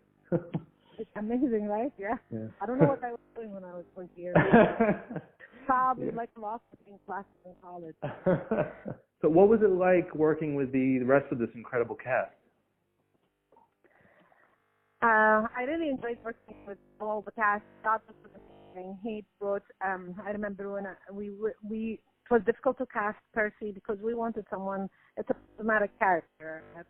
It's amazing, right? Yeah. I don't know what I was doing when I was 20 years old. Probably like lost between classes in college. So what was it like working with the rest of this incredible cast? I really enjoyed working with all the cast. Not just with the thing. He brought. I remember when it was difficult to cast Percy because we wanted someone. It's a dramatic character that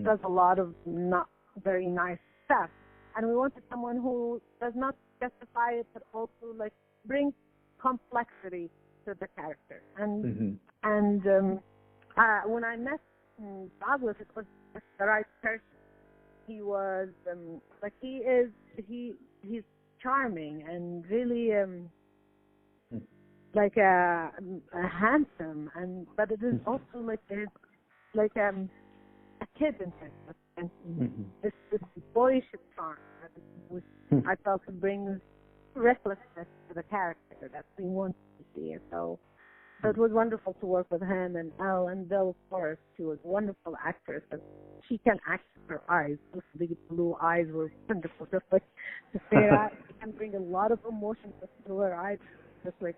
does a lot of not very nice stuff, and we wanted someone who does not justify it, but also like brings complexity to the character. And when I met Douglas, it was the right person. He was he's charming and really like a handsome, but it is also like there's like a kid in him, and this boyish charm that I felt brings recklessness to the character that we want to see. So it was wonderful to work with him and Elle, and Bill, of course. She was a wonderful actress. And she can act with her eyes. Those big blue eyes were wonderful. Just like to say that, she can bring a lot of emotion through her eyes. Just like,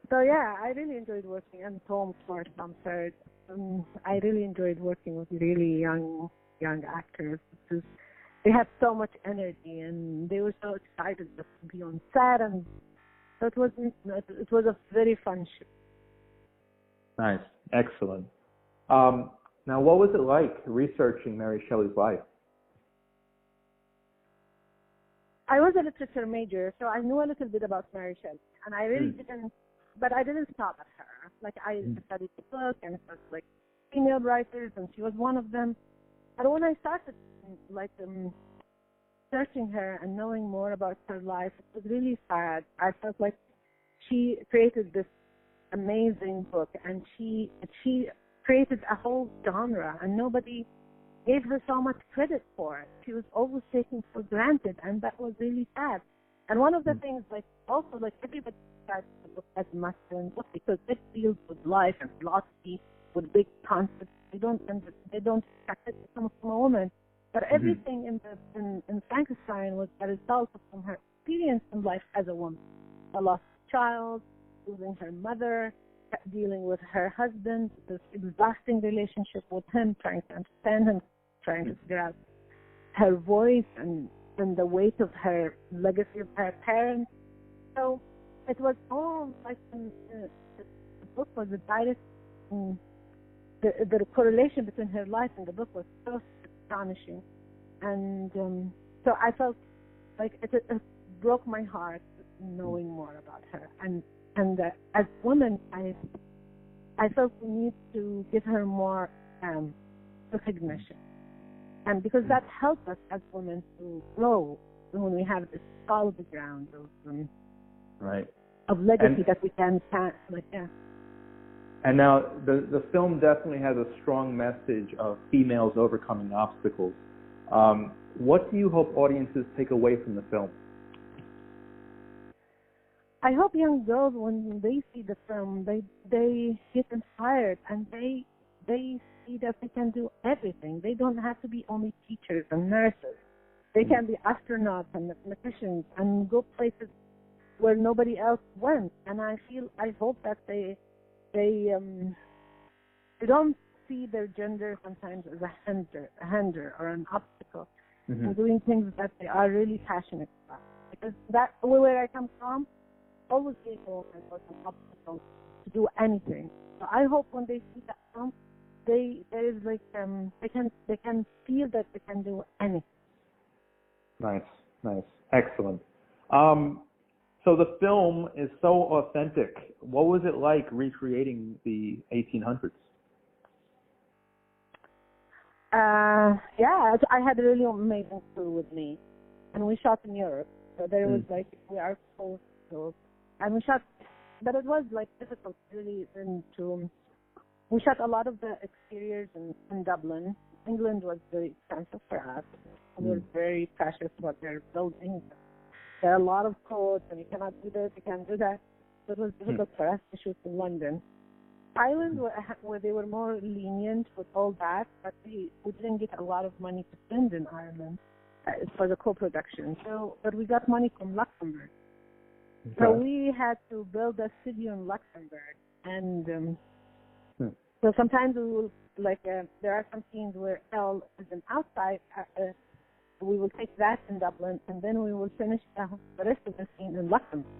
so yeah, I really enjoyed working. And Tom, of course, Tom Third. I really enjoyed working with really young actors because they had so much energy and they were so excited to be on set, and so it was a very fun show. Nice, excellent. Now, what was it like researching Mary Shelley's life? I was a literature major, so I knew a little bit about Mary Shelley, and I really didn't, but I didn't stop at her. Like, I studied the book, and it was like female writers, and she was one of them. But when I started, like, searching her and knowing more about her life, it was really sad. I felt like she created this amazing book, and she created a whole genre, and nobody gave her so much credit for it. She was always taken for granted, and that was really sad. And one of the things, everybody starts to look at Western book because it deals with life and philosophy, with big concepts. They don't expect it to come from a woman. But everything in Frankenstein was a result from her experience in life as a woman. A lost child, losing her mother, dealing with her husband, this exhausting relationship with him, trying to understand him, trying to figure out her voice and the weight of her legacy of her parents. So it was all like the book was a direct. The correlation between her life and the book was so astonishing, and so I felt like it broke my heart knowing more about her. And as women, I felt we need to give her more recognition, and because that helps us as women to grow when we have this solid ground of legacy that we can pass. And now the film definitely has a strong message of females overcoming obstacles. What do you hope audiences take away from the film? I hope young girls, when they see the film, they get inspired, and they see that they can do everything. They don't have to be only teachers and nurses. They can be astronauts and mathematicians and go places where nobody else went. And I hope that they don't see their gender sometimes as a hinder or an obstacle in doing things that they are really passionate about. Because that's where I come from. Always people was an obstacle to do anything. So I hope when they see that film, they can feel that they can do anything. Nice, excellent. So the film is so authentic. What was it like recreating the 1800s? I had a really amazing crew with me, and we shot in Europe. So there was we are close to, and we shot, but it was difficult really. We shot a lot of the exteriors in Dublin. England was very expensive for us. It was very precious what they're building. There are a lot of codes, and you cannot do this, you can't do that. So it was difficult for us to shoot in London. Ireland, where they were more lenient with all that, but we didn't get a lot of money to spend in Ireland for the co-production. But we got money from Luxembourg. Okay. So we had to build a studio in Luxembourg, and so sometimes we will there are some scenes where Elle is an outside. We will take that in Dublin, and then we will finish the rest of the scene in Luxembourg.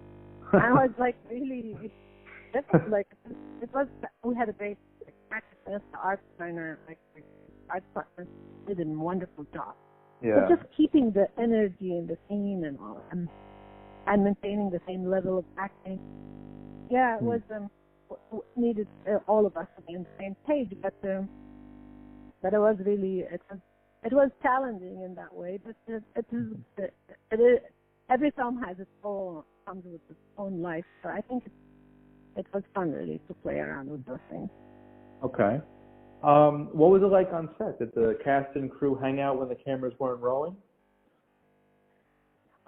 I was really, it was. We had a great practice. The art designer, art partner, did a wonderful job. Yeah. But just keeping the energy in the scene and all, and maintaining the same level of acting. Yeah, it was needed all of us to be on the same page, but it was really it was challenging in that way. But it is every film has comes with its own life. So I think it was fun really to play around with those things. Okay. What was it like on set? Did the cast and crew hang out when the cameras weren't rolling?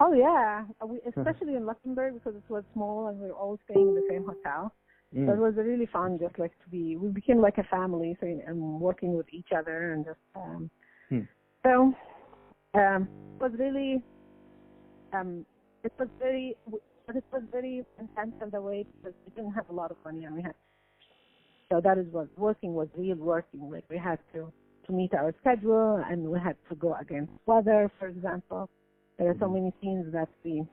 Oh yeah, especially in Luxembourg because it was small and we were all staying in the same hotel. So it was really fun, just we became like a family, so and working with each other and just so it was really it was very intense in the way because we didn't have a lot of money and we had that is what working was real working. We had to meet our schedule and we had to go against weather, for example. There are so many scenes that the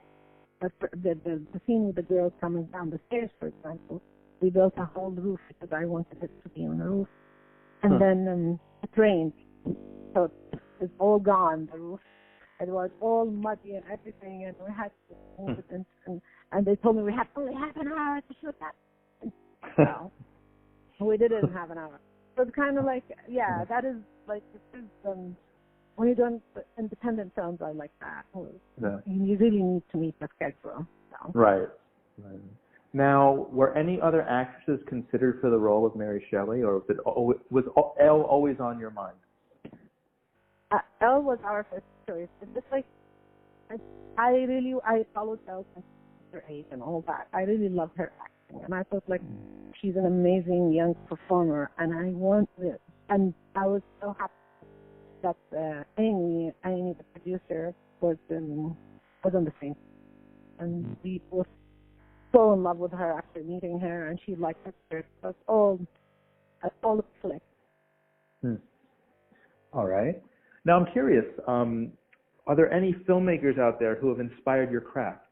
scene with the girls coming down the stairs, for example, we built a whole roof because I wanted it to be on the roof. And then it rained. So it's all gone, the roof. It was all muddy and everything, and we had to move it. And they told me we have only half an hour to shoot that. So we didn't have an hour. So it's kind of that is this is, when you do independent films are like that. Yeah. You really need to meet the schedule. So. Right. Now, were any other actresses considered for the role of Mary Shelley, or was Elle always on your mind? Elle was our first choice. It's just like I followed Elle since her age and all that. I really love her acting, and I felt like she's an amazing young performer, and I was so happy that Amy, the producer, was on the same, and we were so in love with her after meeting her, and she liked her. So it's all a click. All right. Now I'm curious. Are there any filmmakers out there who have inspired your craft?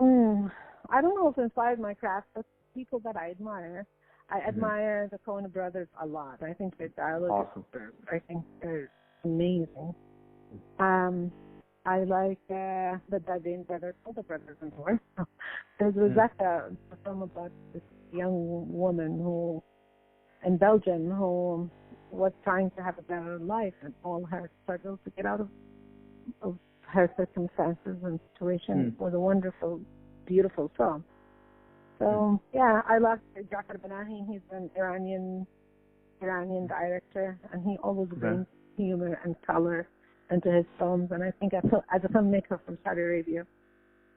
I don't know if inspired my craft, but people that I admire. I admire the Coen brothers a lot. I think their dialogue is superb. I think they're amazing. I like the Dardenne brothers, all the brothers in war. There's Rebecca, a film about this young woman who, in Belgium, who was trying to have a better life, and all her struggles to get out of her circumstances and situation was a wonderful, beautiful film. So yeah, I love Jafar Panahi. He's an Iranian director, and he always brings humor and color into his films. And I think as a filmmaker from Saudi Arabia,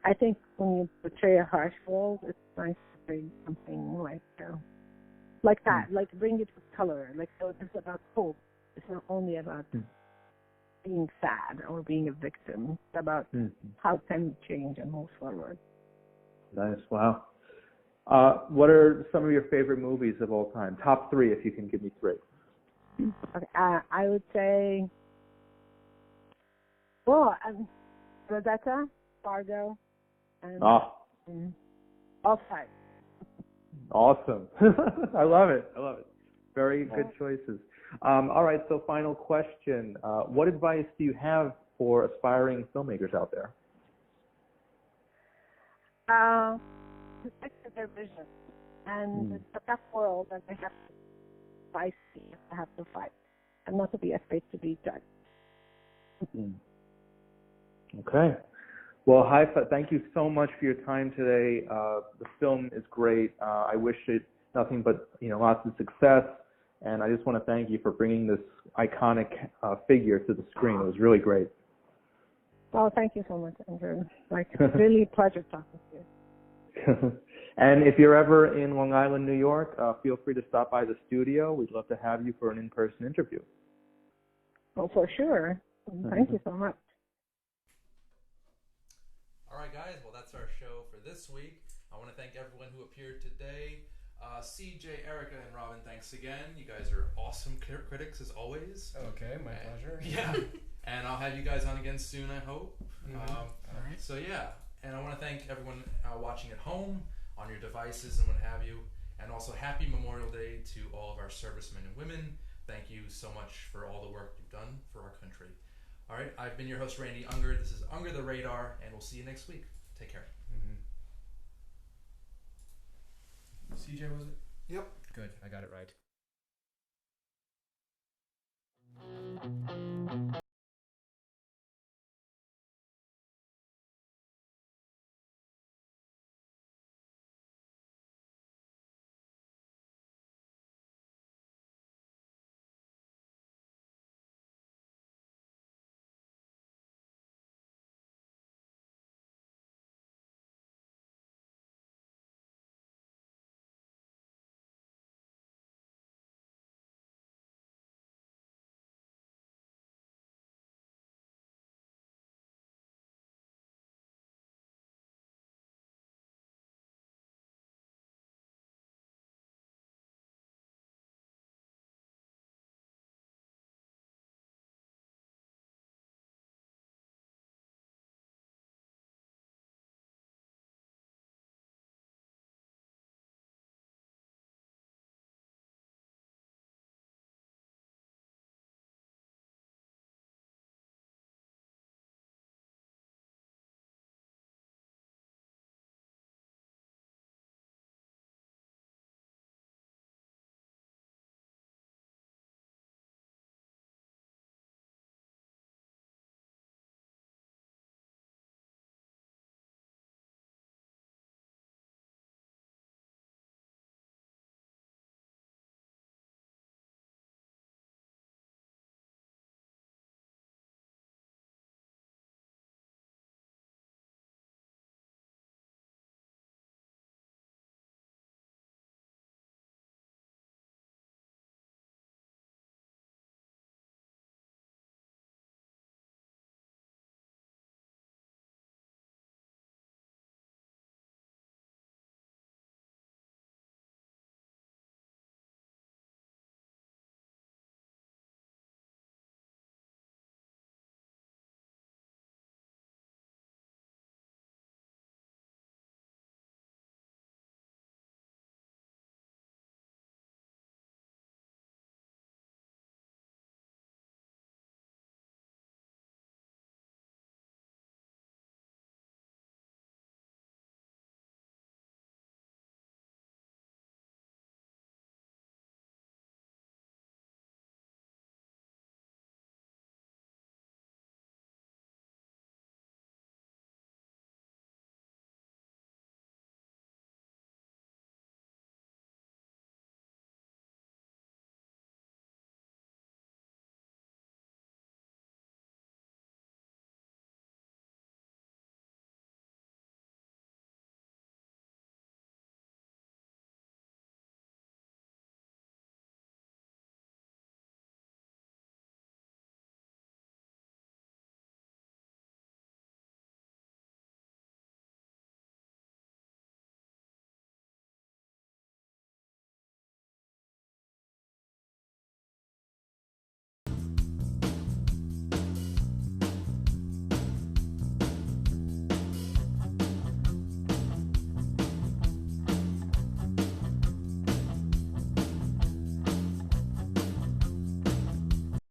I think when you portray a harsh world, it's nice to bring something like that, like bring it with color. Like, so it's about hope. It's not only about being sad or being a victim. It's about how can we change and move forward. Nice. Wow. What are some of your favorite movies of all time? Top 3, if you can give me 3. Okay, I would say, Rosetta, Fargo, and all 5. Awesome. I love it. Very good choices. All right, so final question. What advice do you have for aspiring filmmakers out there? To stick to their vision. And it's a tough world, and they have to fight, and not to be afraid to be judged. Okay. Well, Haifaa, thank you so much for your time today. The film is great. I wish it nothing but lots of success, and I just want to thank you for bringing this iconic figure to the screen. It was really great. Well, thank you so much, Andrew. Really a pleasure talking to you. And if you're ever in Long Island, New York, feel free to stop by the studio. We'd love to have you for an in-person interview. Oh, for sure. Thank you so much. All right, guys. Well, that's our show for this week. I want to thank everyone who appeared today. CJ, Ericka, and Robin, thanks again. You guys are awesome critics, as always. Okay, my pleasure. Yeah. And I'll have you guys on again soon, I hope. All right. So, yeah. And I want to thank everyone watching at home, on your devices and what have you. And also happy Memorial Day to all of our servicemen and women. Thank you so much for all the work you've done for our country. All right, I've been your host, Randy Unger. This is Unger the Radar, and we'll see you next week. Take care. CJ, was it? Yep. Good, I got it right.